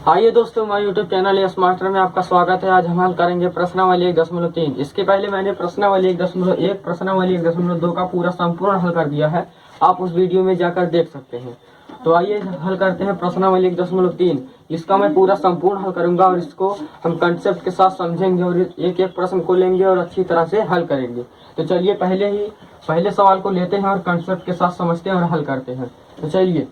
आइए दोस्तों, हमारे यूट्यूब चैनल यस मास्टर में आपका स्वागत है। आज हम हल करेंगे प्रश्नावली 1.3। इसके पहले मैंने प्रश्नावली 1.1 प्रश्नावली 1.2 का पूरा संपूर्ण हल कर दिया है। आप उस वीडियो में जाकर देख सकते हैं। तो आइए हल करते हैं प्रश्नावली 1.3। इसका मैं पूरा संपूर्ण हल करूंगा और इसको हम कंसेप्ट के साथ समझेंगे और एक एक प्रश्न को लेंगे और अच्छी तरह से हल करेंगे। तो चलिए पहले सवाल को लेते हैं और कंसेप्ट के साथ समझते हैं और हल करते हैं। तो चलिए,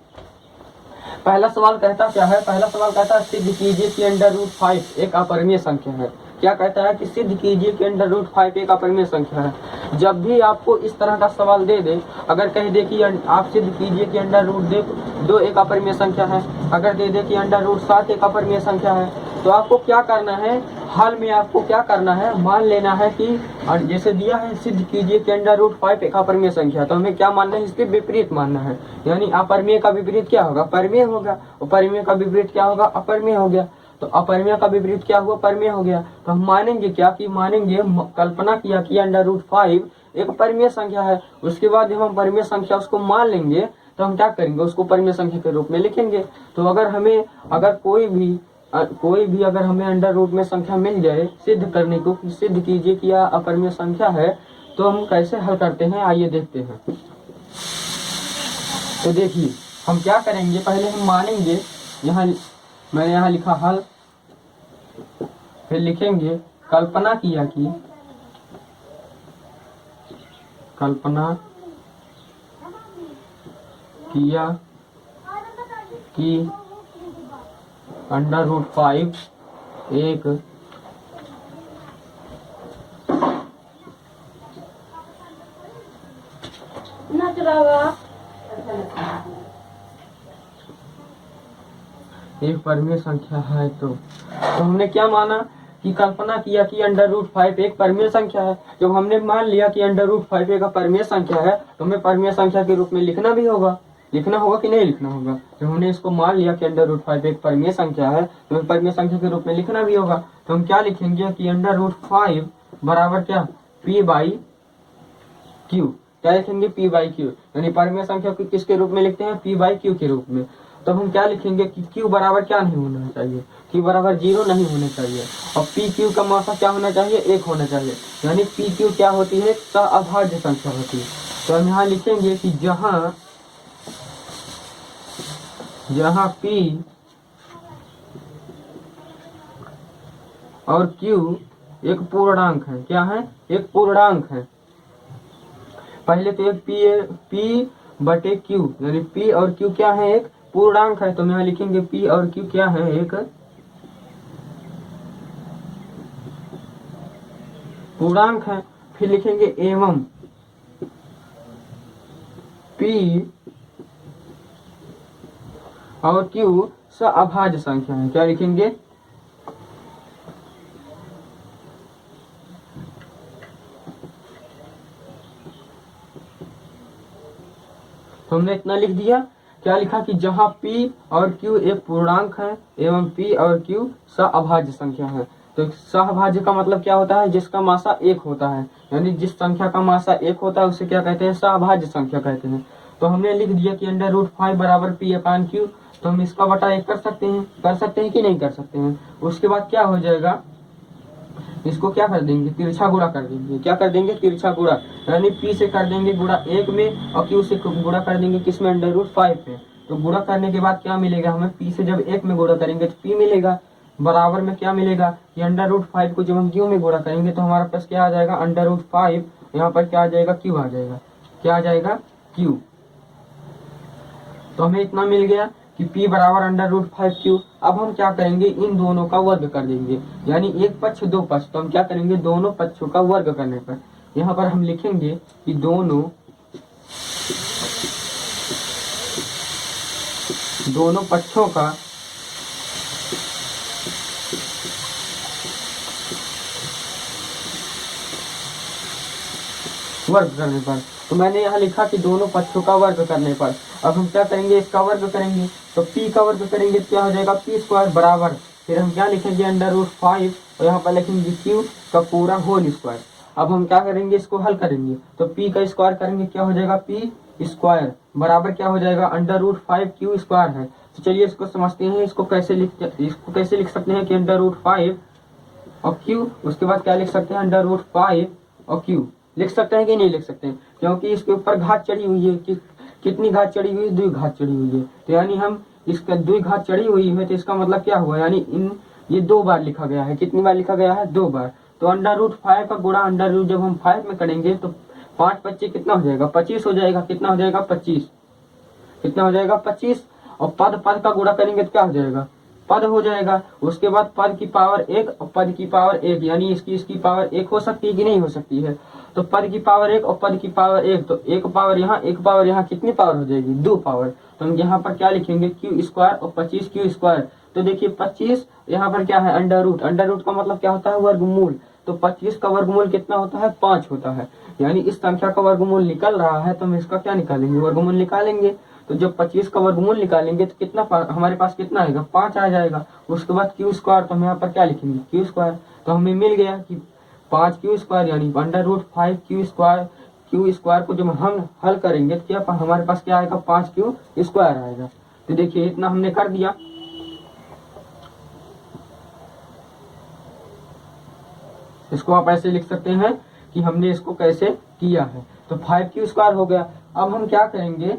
पहला सवाल कहता क्या है? पहला सवाल कहता है सिद्ध कीजिए कि √5 एक अपरिमेय संख्या है। क्या कहता है कि सिद्ध कीजिए कि √5 एक अपरिमेय संख्या है। जब भी आपको इस तरह का सवाल दे दे, अगर कह दे कि आप सिद्ध कीजिए कि √2 एक अपरिमेय संख्या है, अगर दे दे कि √7 एक अपरिमेय संख्या है, तो आपको क्या करना है? हाल में आपको क्या करना है? मान लेना है कि जैसे दिया है सिद्ध कीजिए कि √5 एक अपरिमेय संख्या, तो हमें क्या मानना है? इसके विपरीत मानना है। यानी अपरिमेय का विपरीत क्या होगा? परिमेय होगा। और परिमेय का विपरीत क्या होगा? अपरिमेय हो गया। तो अपरिमेय का विपरीत क्या हुआ? परिमेय हो गया। तो हम मानेंगे क्या? कि मानेंगे, कल्पना किया कि √5 एक परिमेय संख्या है। उसके बाद जब हम परिमेय संख्या उसको मान लेंगे तो हम क्या करेंगे? उसको परिमेय संख्या के रूप में लिखेंगे। तो अगर कोई भी अगर हमें अंडर रूट में संख्या मिल जाए सिद्ध करने को, कि सिद्ध कीजिए कि यह अपरिमेय संख्या है, तो हम कैसे हल करते हैं आइए देखते हैं। तो देखिए हम क्या करेंगे, पहले हम मानेंगे, मैंने यहाँ लिखा हल, फिर लिखेंगे कल्पना किया कि √5 एक परिमेय संख्या है। तो हमने क्या माना कि कल्पना किया कि √5 एक परिमेय संख्या है। जब हमने मान लिया कि √5 एक परिमेय संख्या है, तो हमें परिमेय संख्या के रूप में लिखना होगा कि नहीं लिखना होगा? जब हमने इसको मान लिया कि √5 एक परिमेय संख्या है, तो हमें परिमेय संख्या के रूप में लिखना भी होगा। तो हम क्या लिखेंगे कि √5 बराबर क्या? p/q। क्या लिखेंगे? p/q। यानी परिमेय संख्या को किसके रूप में लिखते हैं? p/q के रूप में। तो हम क्या लिखेंगे कि q बराबर क्या नहीं होना चाहिए? q बराबर 0 नहीं होना चाहिए। और pq का मासा क्या होना चाहिए? 1 होना चाहिए। यानी pq क्या होती है? अभाज्य संख्या होती है। तो हम यहाँ लिखेंगे कि जहाँ p और q एक पूर्णांक है। क्या है? एक पूर्णांक है। पहले तो एक p/q, यानी p और q क्या है? एक पूर्णांक है। तो हम यहाँ लिखेंगे p और q क्या है? एक पूर्णांक है। फिर लिखेंगे एवं p और q अभाज्य संख्या है। क्या लिखेंगे? तो हमने इतना लिख दिया। क्या लिखा कि जहाँ p और q एक पूर्णांक है एवं p और q अभाज्य संख्या है। तो सहभाज्य का मतलब क्या होता है? जिसका मासा 1 होता है। यानी जिस संख्या का मासा 1 होता है उसे क्या कहते हैं? सहभाज्य संख्या कहते हैं। तो हमने लिख दिया कि √5 बराबर p/q। तो हम इसका बटा 1 कर सकते हैं कि नहीं कर सकते हैं? उसके बाद क्या हो जाएगा? इसको क्या कर देंगे? तिरछा गुणा कर देंगे। क्या कर देंगे? तिरछा गुणा। यानी p से कर देंगे गुणा 1 में और q से गुणा कर देंगे किसमें? √5 में। तो गुणा करने के बाद क्या मिलेगा हमें? p से जब 1 में गुणा करेंगे तो p मिलेगा। बराबर में क्या मिलेगा? कि √5 को जब हम q में गुणा करेंगे तो हमारे पास क्या आ जाएगा? √5 यहाँ पर क्या आ जाएगा? q आ जाएगा। क्या आ जाएगा? q। तो हमें इतना मिल गया कि p बराबर √5q। अब हम क्या करेंगे? इन दोनों का वर्ग कर देंगे। यानी एक पक्ष दो पक्ष। तो हम क्या करेंगे? दोनों पक्षों का वर्ग करने पर यहाँ पर हम लिखेंगे कि दोनों पक्षों का वर्ग करने पर। तो मैंने यहाँ लिखा कि दोनों पक्षों का वर्ग करने पर। अब हम क्या करेंगे? इसका वर्ग करेंगे। तो p का वर्ग करेंगे तो क्या हो जाएगा? p² बराबर, फिर हम क्या लिखेंगे? √5 और यहाँ पर लिखेंगे q का पूरा होल स्क्वायर। अब हम क्या करेंगे? इसको हल करेंगे। तो p का स्क्वायर करेंगे, क्या हो जाएगा? p² बराबर क्या हो जाएगा? √5q² है। तो चलिए इसको समझते हैं। इसको कैसे लिख सकते हैं कि √5 और क्यू, उसके बाद क्या लिख सकते हैं √5 और क्यू। लिख सकते हैं कि नहीं लिख सकते हैं, क्योंकि इसके ऊपर घात चढ़ी हुई है। कितनी घात चढ़ी हुई है? 2 घात चढ़ी हुई है। तो यानी हम इसका 2 घात चढ़ी हुई है, तो इसका मतलब क्या हुआ, यानी ये 2 बार लिखा गया है। कितनी बार लिखा गया है? 2 बार। तो √5 का गुणा √ जब हम 5 में करेंगे तो 5 25 कितना हो जाएगा? 25 हो जाएगा। कितना हो जाएगा? 25। कितना हो जाएगा? 25। और पद का गुणा करेंगे तो क्या हो जाएगा? पद हो जाएगा। उसके बाद पद की पावर 1 और पद की पावर 1, यानी इसकी पावर 1 हो सकती है कि नहीं हो सकती है? तो पद की पावर 1 और पद की पावर 1, तो एक पावर यहाँ कितनी पावर हो जाएगी? 2 पावर। तो हम यहाँ पर क्या लिखेंगे? q² और 25 q²। तो देखिए 25 यहाँ पर क्या है? अंडर रूट का मतलब क्या होता है? वर्गमूल। तो 25 का वर्गमूल कितना होता है? 5 होता है। यानी इस संख्या का वर्गमूल निकल रहा है, तो हम इसका क्या निकालेंगे? वर्गमूल निकालेंगे। तो जब 25 का वर्गमूल निकालेंगे तो कितना हमारे पास कितना आएगा? 5 आ जाएगा। उसके बाद q², तो हम यहाँ पर क्या लिखेंगे? q²। तो हमें मिल गया कि 5 q² यानी √5 q² को जब हम हल करेंगे तो क्या हमारे पास क्या आएगा? 5 q² आएगा। तो देखिए इतना हमने कर दिया। इसको आप ऐसे लिख सकते हैं कि हमने इसको कैसे किया है। तो 5 q² हो गया। अब हम क्या करेंगे?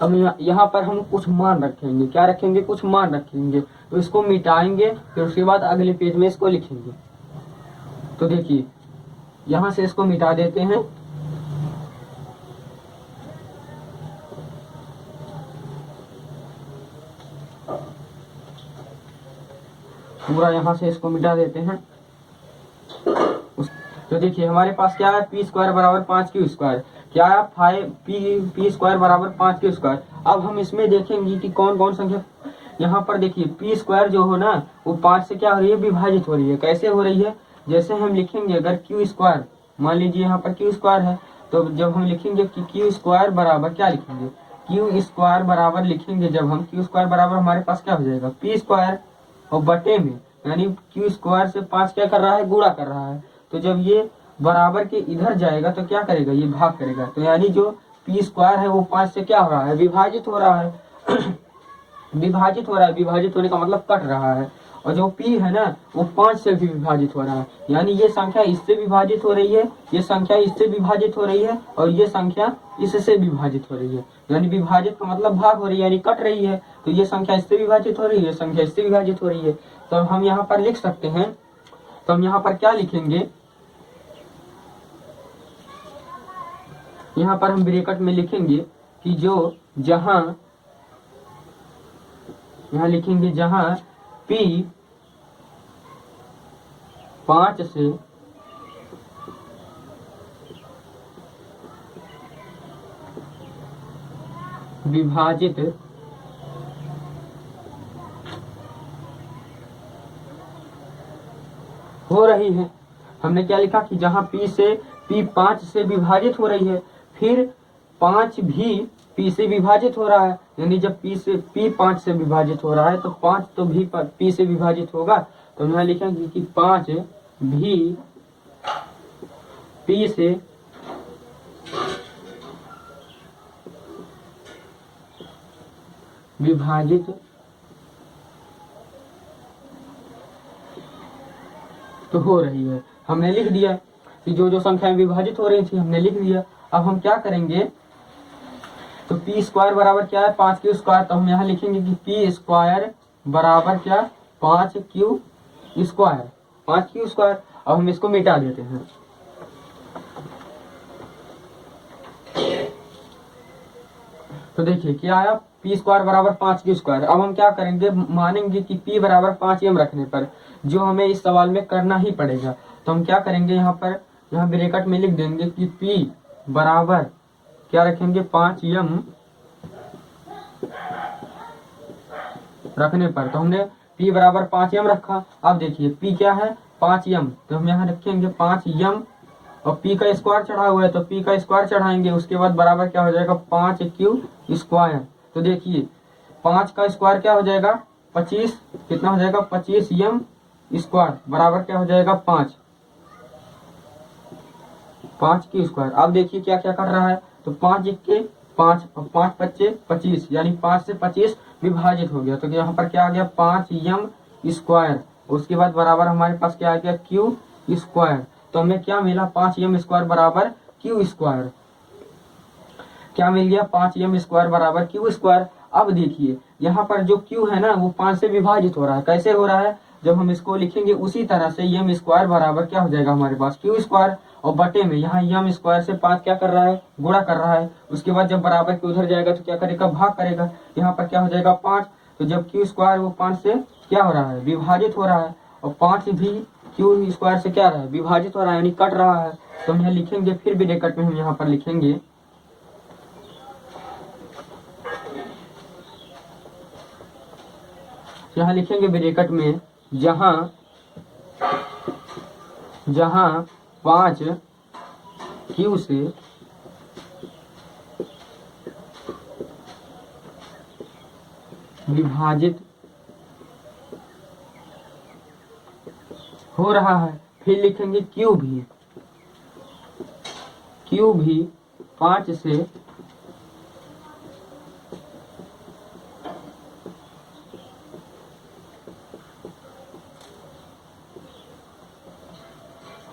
अब यहाँ पर हम कुछ मान रखेंगे। क्या रखेंगे? कुछ मान रखेंगे। तो इसको मिटाएंगे, फिर उसके बाद अगले पेज में इसको लिखेंगे। तो देखिए यहाँ से इसको मिटा देते हैं। पूरा यहाँ से इसको मिटा देते हैं। तो देखिए हमारे पास क्या है? p² बराबर 5 q²। क्या है? p² बराबर 5 q²। अब हम इसमें देखेंगे कि कौन कौन संख्या। यहाँ पर देखिए p² जो हो ना, वो 5 से क्या हो रही है? विभाजित हो रही है। कैसे हो रही है? जैसे हम लिखेंगे अगर q², मान लीजिए यहाँ पर q² है, तो जब हम लिखेंगे कि q² बराबर क्या लिखेंगे? q² बराबर लिखेंगे जब हम q² बराबर हमारे पास क्या हो जाएगा? p² और बटे में, यानी q² से 5 क्या कर रहा है? गुणा कर रहा है। तो जब ये बराबर के इधर जाएगा तो क्या करेगा? ये भाग करेगा। तो यानी जो p² है वो 5 से क्या हो रहा है? विभाजित हो रहा है। विभाजित हो रहा है। विभाजित होने का मतलब कट रहा है। और जो p है ना, वो 5 से भी विभाजित हो रहा है। यानी ये संख्या इससे विभाजित हो रही है, ये संख्या इससे विभाजित हो रही है, और ये संख्या इससे विभाजित हो रही है। यानी विभाजित का मतलब भाग हो रही है, यानी कट रही है। तो ये संख्या इससे विभाजित हो रही है, संख्या इससे विभाजित हो रही है। तो हम यहाँ पर लिख सकते हैं। तो हम यहाँ पर क्या लिखेंगे? यहाँ पर हम ब्रैकेट में लिखेंगे कि जहां यहाँ लिखेंगे जहां p 5 से विभाजित हो रही है। हमने क्या लिखा कि जहां p 5 से विभाजित हो रही है, फिर 5 भी p से विभाजित हो रहा है। यानी जब p 5 से विभाजित हो रहा है तो 5 तो भी p से विभाजित होगा। तो हम यहाँ लिखेंगे कि 5 भी p से विभाजित तो हो रही है। हमने लिख दिया कि जो संख्याएं विभाजित हो रही थी हमने लिख दिया। अब हम क्या करेंगे? तो p² बराबर क्या है? 5 q²। तो हम यहाँ लिखेंगे कि p² बराबर क्या? 5 q²। 5 q²। अब हम इसको मिटा देते हैं। तो देखिए क्या आया? p² बराबर 5 q²। अब हम क्या करेंगे? मानेंगे कि p बराबर 5m रखने पर जो हमें इस सवाल में करना ही पड़ेगा। तो हम क्या करेंगे? यहाँ ब्रैकेट में लिख देंगे कि p बराबर क्या रखेंगे? 5m रखने पर। तो हमने p बराबर 5m रखा। अब देखिए p क्या है? 5m। तो हम यहाँ रखेंगे 5m और p का स्क्वायर चढ़ा हुआ है, तो p का स्क्वायर चढ़ाएंगे। उसके बाद बराबर क्या हो जाएगा? 5 q²। तो देखिए 5 का स्क्वायर क्या हो जाएगा? 25। कितना हो जाएगा? 25m² बराबर क्या हो जाएगा? 5 q²। अब देखिए क्या क्या कर रहा है? तो 5 1 के 5 5 25 25 यानी 5 से 25 विभाजित हो गया। तो यहाँ पर क्या आ गया 5m स्क्वायर। उसके बाद बराबर हमारे पास क्या आ गया क्यू स्क्वायर। तो हमें क्या मिला 5m स्क्वायर बराबर क्यू स्क्वायर। क्या मिल गया 5m स्क्वायर बराबर क्यू स्क्वायर। अब देखिए यहाँ पर जो क्यू है ना वो 5 से विभाजित हो रहा है। कैसे हो रहा है, जब हम इसको लिखेंगे उसी तरह से m स्क्वायर बराबर क्या हो जाएगा हमारे पास क्यू स्क्वायर, और बटे में यहाँ m स्क्वायर से 5 क्या कर रहा है गुणा कर रहा है। उसके बाद जब बराबर के उधर जाएगा तो क्या करेगा भाग करेगा। यहाँ पर क्या हो जाएगा 5। तो जब क्यू स्क्वायर वो 5 से क्या हो रहा है विभाजित हो रहा है, और 5 भी क्यू स्क्वायर से क्या रहा है विभाजित हो रहा है यानी कट रहा है। तो हम यहाँ लिखेंगे फिर भी ब्रैकेट में हम यहाँ पर लिखेंगे यहाँ लिखेंगे ब्रैकेट में जहां 5 क्यू से विभाजित हो रहा है। फिर लिखेंगे क्यू भी 5 से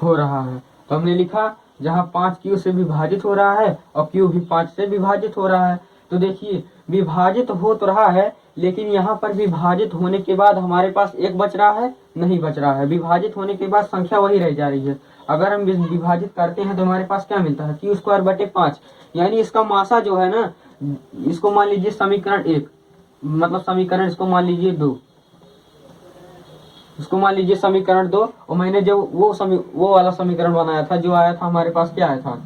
हो रहा है। तो हमने लिखा जहां 5 क्यू से विभाजित हो रहा है और क्यू भी 5 से विभाजित हो रहा है। तो देखिए विभाजित हो तो रहा है, लेकिन यहाँ पर विभाजित होने के बाद हमारे पास एक बच रहा है नहीं बच रहा है। विभाजित होने के बाद संख्या वही रह जा रही है। अगर हम विभाजित करते हैं तो हमारे पास क्या मिलता है क्यू स्क्वायर बटे 5, यानी इसका मासा जो है ना, इसको मान लीजिए समीकरण 1, मतलब समीकरण इसको मान लीजिए 2, इसको मान लीजिए समीकरण 2। और मैंने जब वो वाला समीकरण बनाया था जो आया था हमारे पास, क्या आया था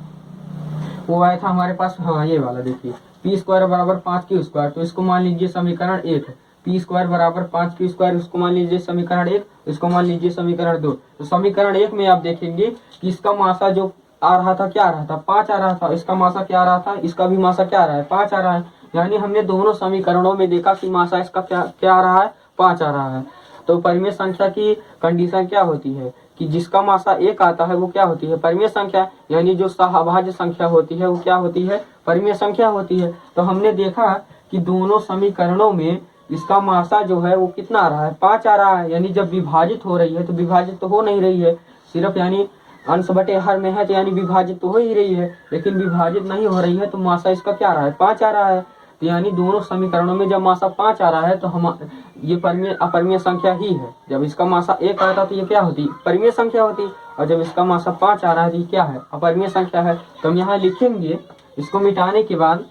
वो आया था हमारे पास, हाँ ये वाला देखिए पी स्क्वायर बराबर 5 क्यू स्क्वायर। तो इसको मान लीजिए समीकरण 1, पी स्क्वायर बराबर 5 क्यू स्क्वायर, इसको मान लीजिए समीकरण 1, इसको मान लीजिए समीकरण 2। तो समीकरण 1 में आप देखेंगे कि इसका मासा जो आ रहा था क्या आ रहा था 5 आ रहा था, इसका मासा क्या आ रहा था, इसका भी मासा क्या आ रहा है 5 आ रहा है। यानी हमने दोनों समीकरणों में देखा कि मासा इसका क्या आ रहा है 5 आ रहा है। तो परिमेय संख्या की कंडीशन क्या होती है कि जिसका मासा 1 आता है वो क्या होती है परिमेय संख्या, यानी जो सहभाज्य संख्या होती है वो क्या होती है परिमेय संख्या होती है। तो हमने देखा कि दोनों समीकरणों में इसका मासा जो है वो कितना आ रहा है 5 आ रहा है। यानी जब विभाजित हो रही है तो विभाजित तो हो नहीं रही है सिर्फ, यानी अंश बटे हर में है तो यानी विभाजित तो हो ही रही है, लेकिन विभाजित नहीं हो रही है तो मासा इसका क्या आ रहा है 5 आ रहा है। तो यानी दोनों समीकरणों में जब मासा 5 आ रहा है तो हम ये अपरिमेय संख्या ही है। जब इसका मासा 1 आता तो ये क्या होती परिमेय संख्या होती, और जब इसका मासा 5 आ रहा है तो ये क्या है अपरिमेय संख्या है। तो हम यहाँ लिखेंगे इसको मिटाने के बाद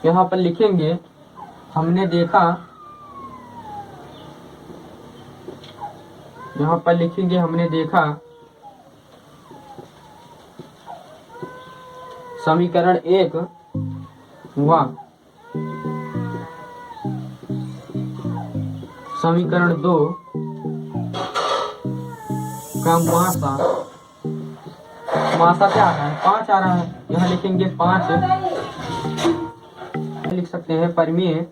यहाँ पर लिखेंगे हमने देखा, यहाँ पर लिखेंगे हमने देखा समीकरण 1 व समीकरण 2 का मासा क्या आ रहा है 5 आ रहा है। यहाँ लिखेंगे 5, लिख सकते हैं परिमेय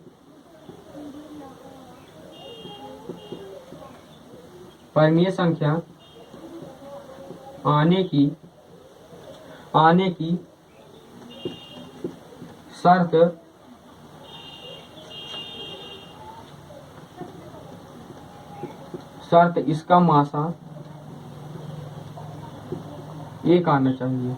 संख्या आने की शर्त इसका मासा 1 आना चाहिए।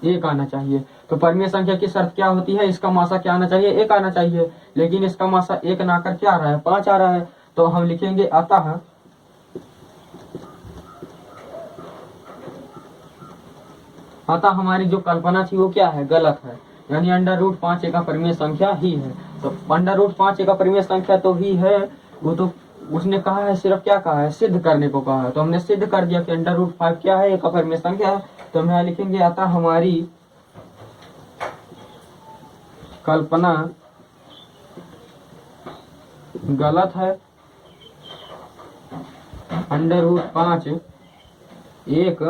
एक आना चाहिए। तो परिमेय संख्या की शर्त क्या होती है, इसका मासा क्या आना चाहिए 1 आना चाहिए, लेकिन इसका मासा 1 ना कर क्या आ रहा है 5 आ रहा है। तो हम लिखेंगे अतः हमारी जो कल्पना थी वो क्या है गलत है, यानी √5 एक परिमेय संख्या ही है। तो √5 एक परिमेय संख्या तो ही है, वो तो उसने कहा है सिर्फ क्या कहा है सिद्ध करने को कहा है। तो हमने सिद्ध कर दिया कि √5 क्या है एक परिमेय संख्या है। तो हम यहाँ लिखेंगे अतः हमारी कल्पना गलत है, √5 एक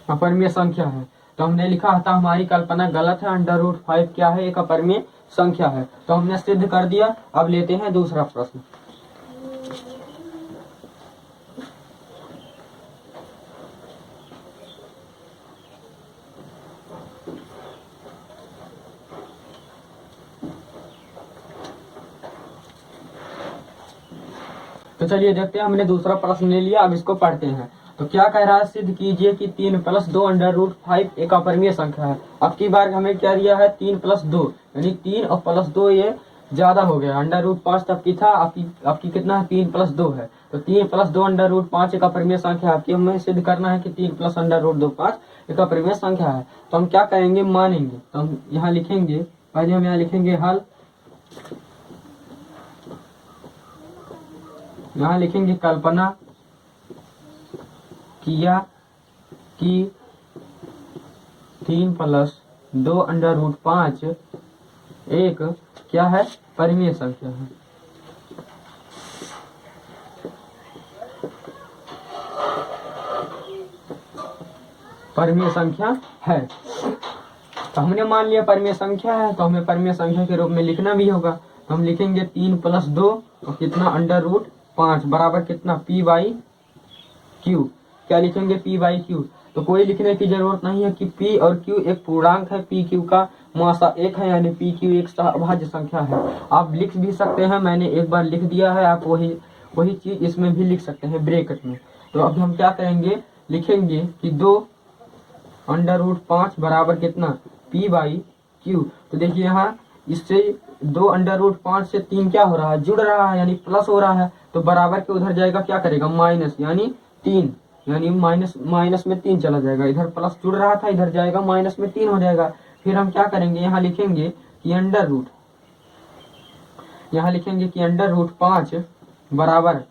अपरिमेय संख्या है। तो हमने लिखा था हमारी कल्पना गलत है, √5 क्या है, एक अपरिमेय संख्या है। तो हमने सिद्ध कर दिया। अब लेते हैं दूसरा प्रश्न। तो चलिए देखते हैं, हमने दूसरा प्रश्न ले लिया। अब इसको पढ़ते हैं। तो क्या कह रहा है, सिद्ध कीजिए कि 3 + 2 √5 एक अपरिमेय संख्या है। अब की बार हमें क्या दिया है, 3 + 2, यानी 3 और +2 ये ज्यादा हो गया। √5 तब की था, आपकी कितना है, 3 + 2 है। तो 3 + 2 √5 एक अपरिमेय संख्या है। आपकी हमें सिद्ध करना है कि 3 + √2 5 एक अपरिमेय संख्या है। तो हम क्या करेंगे, मानेंगे। तो हम यहाँ लिखेंगे, पहले हम यहाँ लिखेंगे हल, यहाँ लिखेंगे कल्पना किया कि 3 + 2 √5 एक क्या है, परिमेय संख्या है। परिमेय संख्या है। तो हमने मान लिया परिमेय संख्या है, तो हमें परिमेय संख्या के रूप में लिखना भी होगा। तो हम लिखेंगे 3 + 2 और कितना, √5 बराबर कितना, p/q। क्या लिखेंगे, p/q। तो कोई लिखने की जरूरत नहीं है कि p और q एक पूर्णांक है, p q का मासा 1 है, यानी p q एक अभाज्य संख्या है। आप लिख भी सकते हैं, मैंने एक बार लिख दिया है, आप वही चीज इसमें भी लिख सकते हैं ब्रैकेट में। तो अब हम क्या करेंगे, लिखेंगे कि 2 √5 बराबर कितना, p/q। तो देखिए यहाँ इससे 2 √5 से 3 क्या हो रहा है, जुड़ रहा है, यानी प्लस हो रहा है। तो बराबर के उधर जाएगा, क्या करेगा, माइनस, यानी 3, यानी माइनस में 3 चला जाएगा। इधर प्लस जुड़ रहा था, इधर जाएगा माइनस में 3 हो जाएगा। फिर हम क्या करेंगे, यहाँ लिखेंगे कि यहाँ लिखेंगे कि √5 बराबर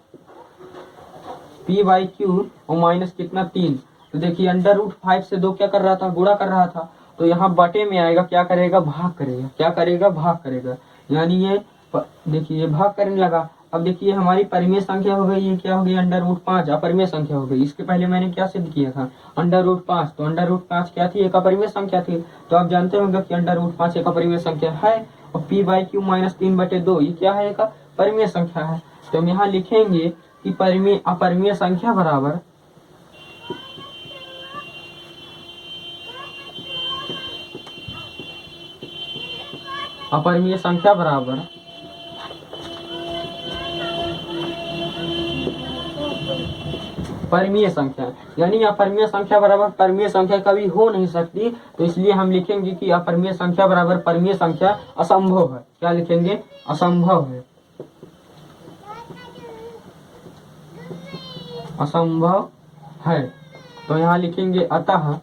p/q और माइनस कितना, 3। तो देखिए √5 से 2 क्या कर रहा था, गुणा कर रहा था। तो यहाँ बटे में आएगा, क्या करेगा, भाग करेगा। क्या करेगा, भाग करेगा, यानी ये देखिए ये भाग करने लगा। अब देखिए हमारी परिमेय संख्या हो गई, ये क्या हो गई, √5 अपरिमेय संख्या हो गई। इसके पहले मैंने क्या सिद्ध किया था, √5। तो √5 क्या थी, एक अपरिमेय संख्या थी। तो आप जानते होंगे कि √5 एक अपरिमेय संख्या है, और p/q -3/2 ये क्या है, एक परिमेय संख्या है। तो हम यहाँ लिखेंगे कि अपरिमेय संख्या बराबर अपरिमेय संख्या बराबर परिमेय संख्या, यानी अपरिमेय संख्या बराबर परिमेय संख्या कभी हो नहीं सकती। तो इसलिए हम लिखेंगे कि अपरिमेय संख्या बराबर परिमेय संख्या असंभव है। क्या लिखेंगे, असंभव है, असंभव है। तो यहाँ लिखेंगे अतः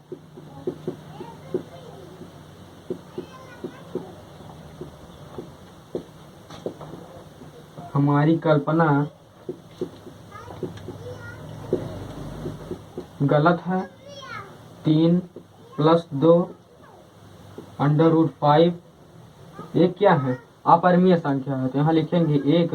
हमारी कल्पना गलत है। 3 + 2 √5 एक क्या है, अपरिमेय संख्या है। तो यहाँ लिखेंगे एक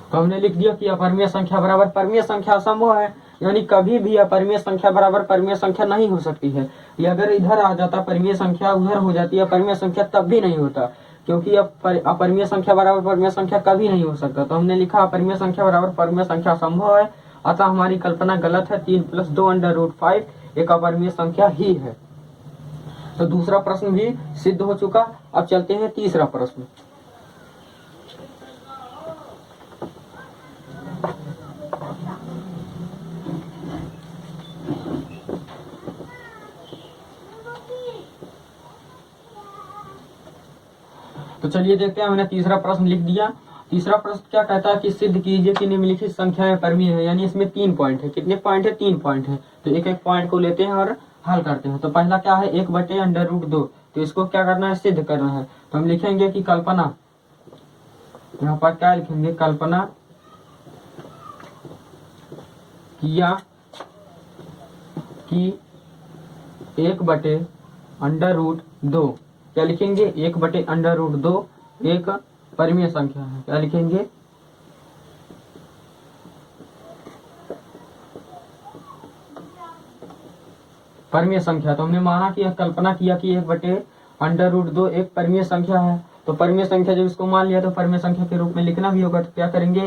तो हमने लिख दिया कि अपरिमेय संख्या बराबर परिमेय संख्या असंभव है, यानी कभी भी अपरिमेय संख्या बराबर परिमेय संख्या नहीं हो सकती है। ये अगर इधर आ जाता परिमेय संख्या, उधर हो जाती है अपरिमेय संख्या, तब भी नहीं होता, क्योंकि अपरिमेय संख्या बराबर परिमेय संख्या कभी नहीं हो सकता। तो हमने लिखा अपरिमेय संख्या बराबर परिमेय संख्या असंभव है, अतः हमारी कल्पना गलत है। 3 + 2 √5 एक अपरिमेय संख्या ही है। तो दूसरा प्रश्न भी सिद्ध हो चुका। अब चलते हैं तीसरा प्रश्न। तो चलिए देखते हैं, हमने तीसरा प्रश्न लिख दिया। तीसरा प्रश्न क्या कहता है कि सिद्ध कीजिए कि निम्नलिखित संख्याएं परिमेय है, यानी इसमें 3 पॉइंट है। कितने पॉइंट है, 3 पॉइंट है। तो एक एक पॉइंट को लेते हैं और हल करते हैं। तो पहला क्या है, 1/√2। तो इसको क्या करना है, सिद्ध करना है। तो हम लिखेंगे कि कल्पना, यहाँ पर क्या लिखेंगे, कल्पना किया कि 1/√2 क्या लिखेंगे, 1/√2 एक परिमेय संख्या है। क्या लिखेंगे? परिमेय संख्या। तो हमने माना कि कल्पना किया कि 1/√2 एक परिमेय संख्या है। तो परिमेय संख्या जब इसको मान लिया तो परिमेय संख्या के रूप में लिखना भी होगा। तो क्या करेंगे?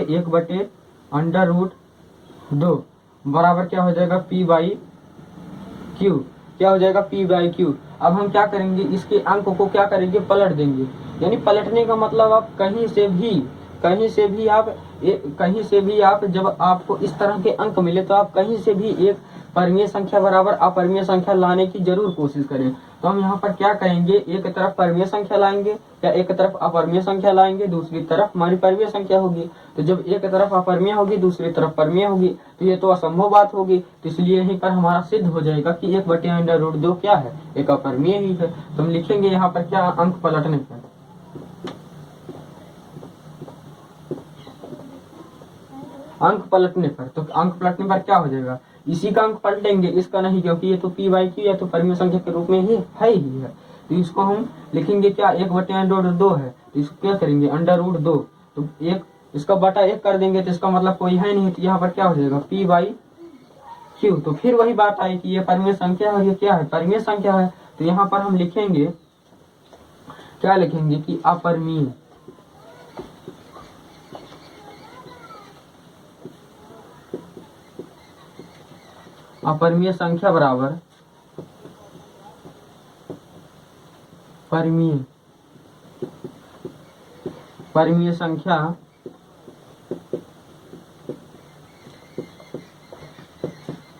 1/√2 बराबर क्या हो जाएगा? P/Q। क्या हो जाएगा? P/Q। अब हम क्या करेंगे? इसके अंक को क्या करेंगे? पलट देंगे। यानी पलटने का मतलब आप कहीं से भी आप जब आपको इस तरह के अंक मिले तो आप कहीं से भी एक परिमेय संख्या बराबर अपरिमेय संख्या लाने की जरूर कोशिश करें। तो हम यहाँ पर क्या करेंगे? एक तरफ परिमेय संख्या लाएंगे या एक तरफ अपरिमेय संख्या लाएंगे, दूसरी तरफ हमारी परिमेय संख्या होगी। तो जब एक तरफ अपरिमेय होगी दूसरी तरफ परिमेय होगी तो ये तो असंभव बात होगी। तो इसलिए यहीं पर हमारा सिद्ध हो जाएगा कि 1/√2 क्या है? एक अपरिमेय ही है। तो हम लिखेंगे यहाँ पर क्या? अंक पलटने पर। अंक पलटने पर। तो अंक पलटने पर क्या हो जाएगा? इसी का अंक पलटेंगे, इसका नहीं, क्योंकि ये तो P/Q या तो परिमेय संख्या के रूप में ही है। तो इसको हम लिखेंगे क्या? 1/√2 है। तो इसको क्या करेंगे? √2। तो एक इसका बटा 1 कर देंगे तो इसका मतलब कोई है नहीं। तो यहाँ पर क्या हो जाएगा? P/Q। तो फिर वही बात आई कि ये परिमेय संख्या है, ये क्या है? परिमेय संख्या है। तो यहाँ पर हम लिखेंगे, क्या लिखेंगे? कि अपरिमेय। अपरिमेय संख्या बराबर परिमेय संख्या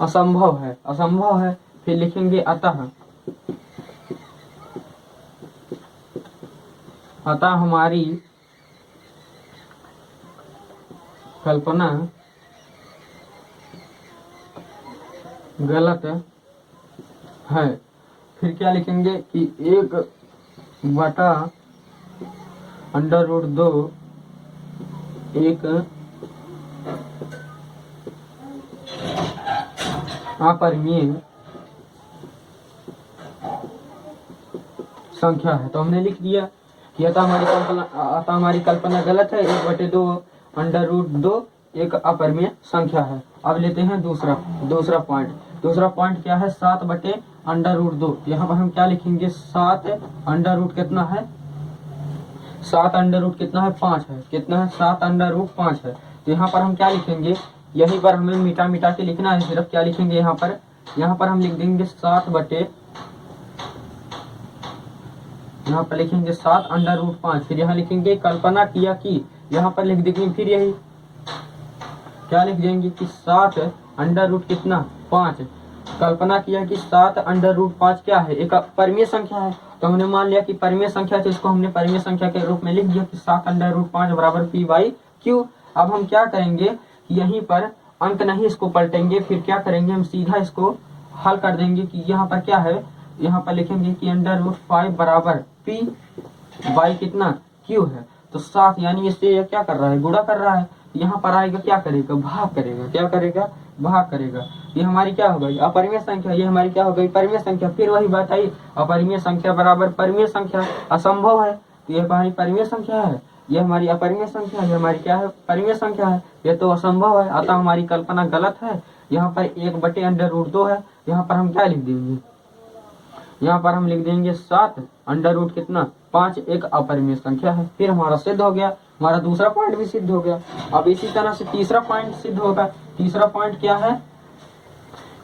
असंभव है। फिर लिखेंगे अतः हमारी कल्पना गलत है। फिर क्या लिखेंगे? कि 1/√2 एक अपरिमेय संख्या है। तो हमने लिख दिया कि अतः हमारी कल्पना गलत है। 1/2 एक अपरिमेय संख्या है। अब लेते हैं दूसरा पॉइंट। दूसरा पॉइंट क्या है? 7/√2। यहाँ पर हम क्या लिखेंगे? 7 कितना है? 7 कितना है? 5 है। कितना है? 7 5 है। तो यहाँ पर हम क्या लिखेंगे? यहीं पर हमें मिटा के लिखना है। सिर्फ क्या लिखेंगे? यहाँ पर हम लिख देंगे 7/, यहाँ पर लिखेंगे 7/5। फिर यहाँ लिखेंगे कल्पना किया कि, यहाँ पर लिख देंगे फिर यही क्या लिख देंगे? कि 7 कितना? 5। कल्पना किया कि 7 क्या है? एक परिमेय संख्या है। तो हमने मान लिया कि परिमेय संख्या है, तो इसको हमने परिमेय संख्या के रूप में लिख दिया कि 7 बराबर P/Q। अब हम क्या करेंगे? कि यहीं पर अंक नहीं, इसको पलटेंगे। फिर क्या करेंगे? हम सीधा इसको हल कर देंगे कि यहाँ पर क्या है? यहाँ पर लिखेंगे कि √5 बराबर P/, कितना? Q है। तो 7, यानी इससे ये क्या कर रहा है? गुणा कर रहा है। यहाँ पर आएगा, क्या करेगा? भाग करेगा। क्या करेगा? भाग करेगा। ये हमारी क्या हो गई? अपरिमेय संख्या। ये हमारी क्या हो गई? परिमेय संख्या। फिर वही बात आई, अपरिमेय संख्या बराबर परिमेय संख्या असंभव है। तो ये हमारी परिमेय संख्या है, ये हमारी अपरिमेय संख्या है। ये हमारी क्या है? परिमेय संख्या है। ये तो असंभव है, अतः हमारी कल्पना गलत है। यहाँ पर 1/√2 है। यहाँ पर हम क्या लिख देंगे? यहाँ पर हम लिख देंगे 7 कितना? 5 एक अपरिमेय संख्या है। फिर हमारा सिद्ध हो गया, हमारा दूसरा पॉइंट भी सिद्ध हो गया। अब इसी तरह से तीसरा पॉइंट सिद्ध होगा। तीसरा पॉइंट क्या है?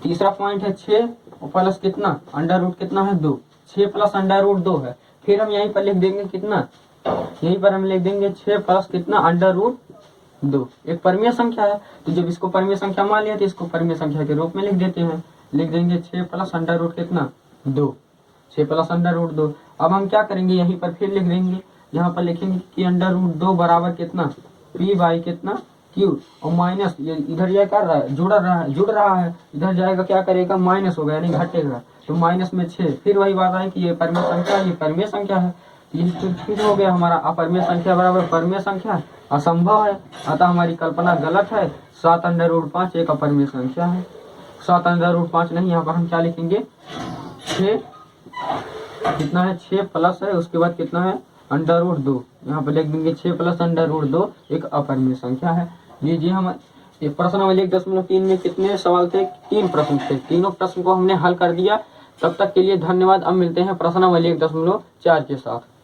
तीसरा पॉइंट है 6 प्लस कितना? कितना है? 2। 6 प्लस √2 है। फिर हम यहीं पर लिख देंगे कितना? यहीं पर हम लिख देंगे 6 प्लस कितना? √2 एक परिमेय संख्या है। तो जब इसको परिमेय संख्या मान लिया तो इसको परिमेय संख्या के रूप में लिख देते हैं। लिख देंगे 6 प्लस कितना? 2। 6 प्लस √2। अब हम क्या करेंगे? यहीं पर फिर लिख देंगे, यहाँ पर लिखेंगे कि √2 बराबर कितना? P/, कितना? Q। और माइनस ये इधर ये कर रहा है, जुड़ रहा है। इधर जाएगा, क्या करेगा? माइनस होगा, यानी घटेगा। तो माइनस में 6। फिर वही बात है कि ये परिमेय संख्या, ये परिमेय संख्या है। ये फिर हो गया हमारा अपरिमेय संख्या बराबर परिमेय संख्या असंभव है, अतः हमारी कल्पना गलत है। 7 एक अपरिमेय संख्या है। 7 नहीं, यहाँ पर हम क्या लिखेंगे? 6 कितना है? 6 प्लस है, उसके बाद कितना है? √2। यहाँ पर लिख देंगे 6 + √2 एक अपरिमेय संख्या है। लीजिए हम प्रश्नावली 1.3 में कितने सवाल थे? 3 प्रश्न थे। तीनों प्रश्न को हमने हल कर दिया। तब तक के लिए धन्यवाद। अब मिलते हैं प्रश्नावली 1.4 के साथ।